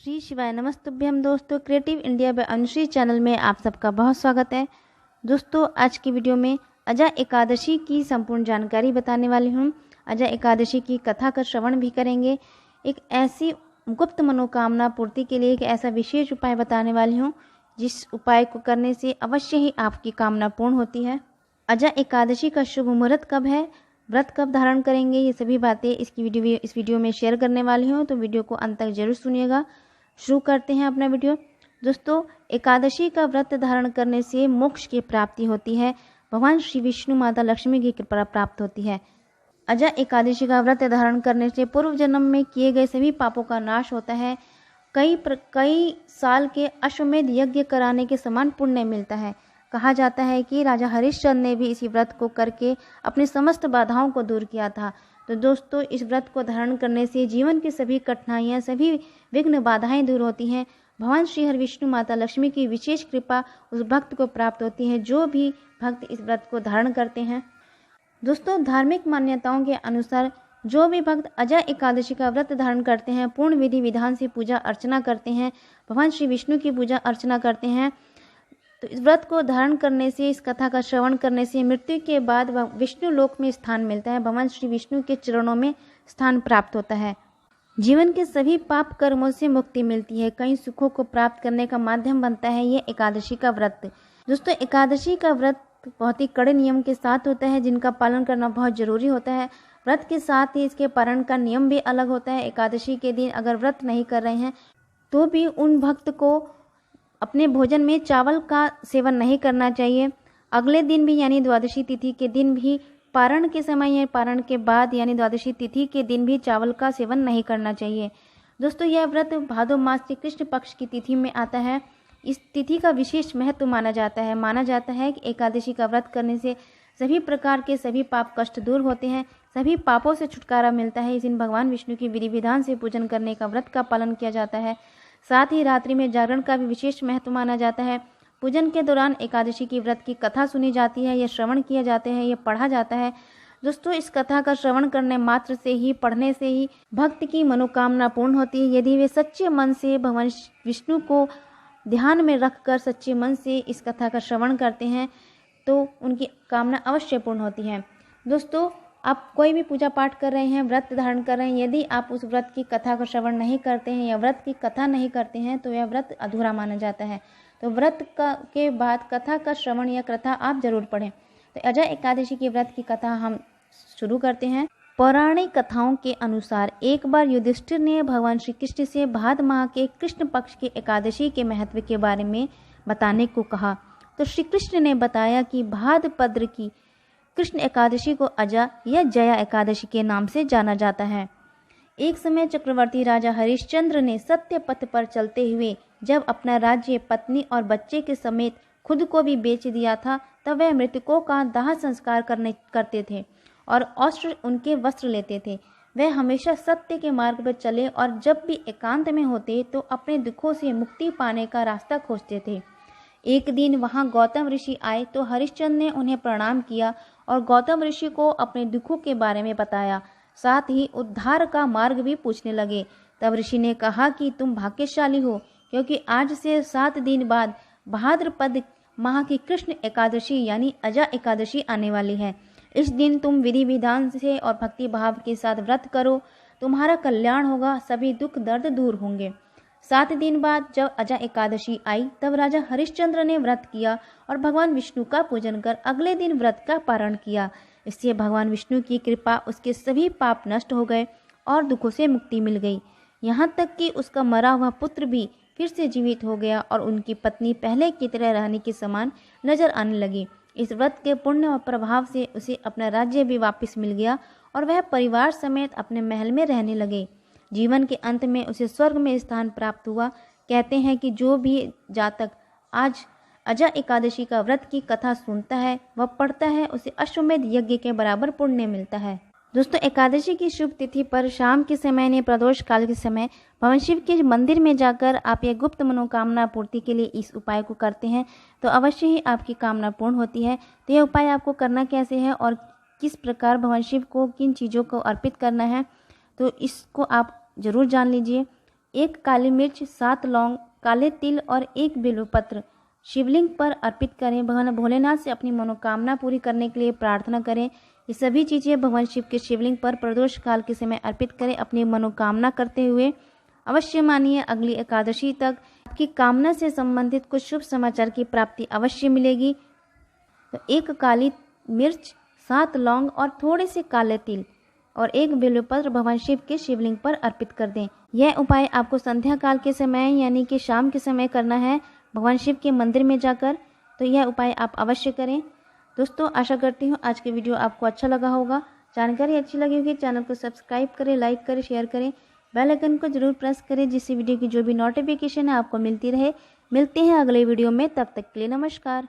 श्री शिवाय नमस्तुभ्यम। दोस्तों, creative India by Anushri channel में आप सबका बहुत स्वागत है। दोस्तों, आज की वीडियो में अजा एकादशी की संपूर्ण जानकारी बताने वाली हूँ। अजा एकादशी की कथा का श्रवण भी करेंगे। एक ऐसी गुप्त मनोकामना पूर्ति के लिए एक ऐसा विशेष उपाय बताने वाली हूँ जिस उपाय को करने से अवश्य ही आपकी कामना पूर्ण होती है। अजा एकादशी का शुभ मुहूर्त कब है, व्रत कब धारण करेंगे, ये सभी बातें इस वीडियो में शेयर करने वाली हूँ, तो वीडियो को अंत तक जरूर सुनिएगा। शुरू करते हैं अपना वीडियो। दोस्तों, एकादशी का व्रत धारण करने से मोक्ष की प्राप्ति होती है। भगवान श्री विष्णु माता लक्ष्मी की कृपा प्राप्त होती है। अजा एकादशी का व्रत धारण करने से पूर्व जन्म में किए गए सभी पापों का नाश होता है। कई साल के अश्वमेध यज्ञ कराने के समान पुण्य मिलता है। कहा जाता है कि राजा हरिश्चंद्र ने भी इसी व्रत को करके अपनी समस्त बाधाओं को दूर किया था। तो दोस्तों, इस व्रत को धारण करने से जीवन की सभी कठिनाइयां, सभी विघ्न बाधाएं दूर होती हैं। भगवान श्री हरि विष्णु माता लक्ष्मी की विशेष कृपा उस भक्त को प्राप्त होती है जो भी भक्त इस व्रत को धारण करते हैं। दोस्तों, धार्मिक मान्यताओं के अनुसार जो भी भक्त अजा एकादशी का व्रत धारण करते हैं, पूर्ण विधि विधान से पूजा अर्चना करते हैं, भगवान श्री विष्णु की पूजा अर्चना करते हैं, तो इस व्रत को धारण करने से, इस कथा का श्रवण करने से मृत्यु के बाद विष्णु लोक में स्थान मिलता है। भगवान श्री विष्णु के चरणों में स्थान प्राप्त होता है। जीवन के सभी पाप कर्मों से मुक्ति मिलती है। कई सुखों को प्राप्त करने का माध्यम बनता है ये एकादशी का व्रत। दोस्तों, एकादशी का व्रत बहुत ही कड़े नियम के साथ होता है जिनका पालन करना बहुत जरूरी होता है। व्रत के साथ ही इसके पालन का नियम भी अलग होता है। एकादशी के दिन अगर व्रत नहीं कर रहे हैं तो भी उन भक्त को अपने भोजन में चावल का सेवन नहीं करना चाहिए। अगले दिन भी यानी द्वादशी तिथि के दिन भी, पारण के समय या पारण के बाद यानी द्वादशी तिथि के दिन भी चावल का सेवन नहीं करना चाहिए। दोस्तों, यह व्रत भादो मास के कृष्ण पक्ष की तिथि में आता है। इस तिथि का विशेष महत्व माना जाता है कि एकादशी का व्रत करने से सभी प्रकार के सभी पाप कष्ट दूर होते हैं, सभी पापों से छुटकारा मिलता है। इस दिन भगवान विष्णु की विधि विधान से पूजन करने का व्रत का पालन किया जाता है। साथ ही रात्रि में जागरण का भी विशेष महत्व माना जाता है। पूजन के दौरान एकादशी की व्रत की कथा सुनी जाती है, या श्रवण किया जाते हैं, या पढ़ा जाता है। दोस्तों, इस कथा का श्रवण करने मात्र से ही, पढ़ने से ही भक्त की मनोकामना पूर्ण होती है। यदि वे सच्चे मन से भगवान विष्णु को ध्यान में रखकर सच्चे मन से इस कथा का श्रवण करते हैं तो उनकी कामना अवश्य पूर्ण होती है। दोस्तों, आप कोई भी पूजा पाठ कर रहे हैं, व्रत धारण कर रहे हैं, यदि आप उस व्रत की कथा का श्रवण नहीं करते हैं या व्रत की कथा नहीं करते हैं तो यह व्रत अधूरा माना जाता है। तो व्रत के बाद कथा का श्रवण या कथा आप जरूर पढ़ें। तो अजा एकादशी की व्रत की कथा हम शुरू करते हैं। पौराणिक कथाओं के अनुसार एक बार युधिष्ठिर ने भगवान श्री कृष्ण से भाद माह के कृष्ण पक्ष के एकादशी के महत्व के बारे में बताने को कहा। तो श्री कृष्ण ने बताया कि भाद्रपद की कृष्ण एकादशी को अजा या जया एकादशी के नाम से जाना जाता है। एक समय चक्रवर्ती राजा हरिश्चंद्र ने सत्य पथ पर चलते हुए जब अपना राज्य, पत्नी और बच्चे के समेत खुद को भी बेच दिया था, तब वह मृतकों का दाह संस्कार करते थे और औस्त्र उनके वस्त्र लेते थे। वह हमेशा सत्य के मार्ग पर चले और जब भी एकांत में होते तो अपने दुखों से मुक्ति पाने का रास्ता खोजते थे। एक दिन वहां गौतम ऋषि आए तो हरिश्चंद्र ने उन्हें प्रणाम किया और गौतम ऋषि को अपने दुखों के बारे में बताया। साथ ही उद्धार का मार्ग भी पूछने लगे। तब ऋषि ने कहा कि तुम भाग्यशाली हो, क्योंकि आज से 7 दिन बाद भाद्रपद माह की कृष्ण एकादशी यानी अजा एकादशी आने वाली है। इस दिन तुम विधि विधान से और भक्ति भाव के साथ व्रत करो, तुम्हारा कल्याण होगा, सभी दुख दर्द दूर होंगे। 7 दिन बाद जब अजा एकादशी आई तब राजा हरिश्चंद्र ने व्रत किया और भगवान विष्णु का पूजन कर अगले दिन व्रत का पारण किया। इससे भगवान विष्णु की कृपा, उसके सभी पाप नष्ट हो गए और दुखों से मुक्ति मिल गई। यहाँ तक कि उसका मरा हुआ पुत्र भी फिर से जीवित हो गया और उनकी पत्नी पहले की तरह रहने के समान नजर आने लगी। इस व्रत के पुण्य और प्रभाव से उसे अपना राज्य भी वापस मिल गया और वह परिवार समेत अपने महल में रहने लगे। जीवन के अंत में उसे स्वर्ग में स्थान प्राप्त हुआ। कहते हैं कि जो भी जातक आज अजा एकादशी का व्रत की कथा सुनता है, वह पढ़ता है, उसे अश्वमेध यज्ञ के बराबर पुण्य मिलता है। दोस्तों, एकादशी की शुभ तिथि पर शाम के समय ने प्रदोष काल के समय भगवान शिव के मंदिर में जाकर आप यह गुप्त मनोकामना पूर्ति के लिए इस उपाय को करते हैं तो अवश्य ही आपकी कामना पूर्ण होती है। तो यह उपाय आपको करना कैसे है और किस प्रकार भगवान शिव को किन चीज़ों को अर्पित करना है, तो इसको आप ज़रूर जान लीजिए। 1 काली मिर्च, 7 लौंग, काले तिल और 1 बिल्वपत्र शिवलिंग पर अर्पित करें। भगवान भोलेनाथ से अपनी मनोकामना पूरी करने के लिए प्रार्थना करें। ये सभी चीज़ें भगवान शिव के शिवलिंग पर प्रदोष काल के समय अर्पित करें अपनी मनोकामना करते हुए। अवश्य मानिए अगली एकादशी तक आपकी कामना से संबंधित कुछ शुभ समाचार की प्राप्ति अवश्य मिलेगी। तो 1 काली मिर्च, 7 लौंग और थोड़े से काले तिल और 1 बिल्वपत्र भगवान शिव के शिवलिंग पर अर्पित कर दें। यह उपाय आपको संध्या काल के समय यानी कि शाम के समय करना है भगवान शिव के मंदिर में जाकर। तो यह उपाय आप अवश्य करें। दोस्तों आशा करती हूँ आज की वीडियो आपको अच्छा लगा होगा, जानकारी अच्छी लगी होगी। चैनल को सब्सक्राइब करें, लाइक करें, शेयर करें, बेल आइकन को जरूर प्रेस करें जिससे वीडियो की जो भी नोटिफिकेशन है आपको मिलती रहे। मिलते हैं अगले वीडियो में, तब तक के लिए नमस्कार।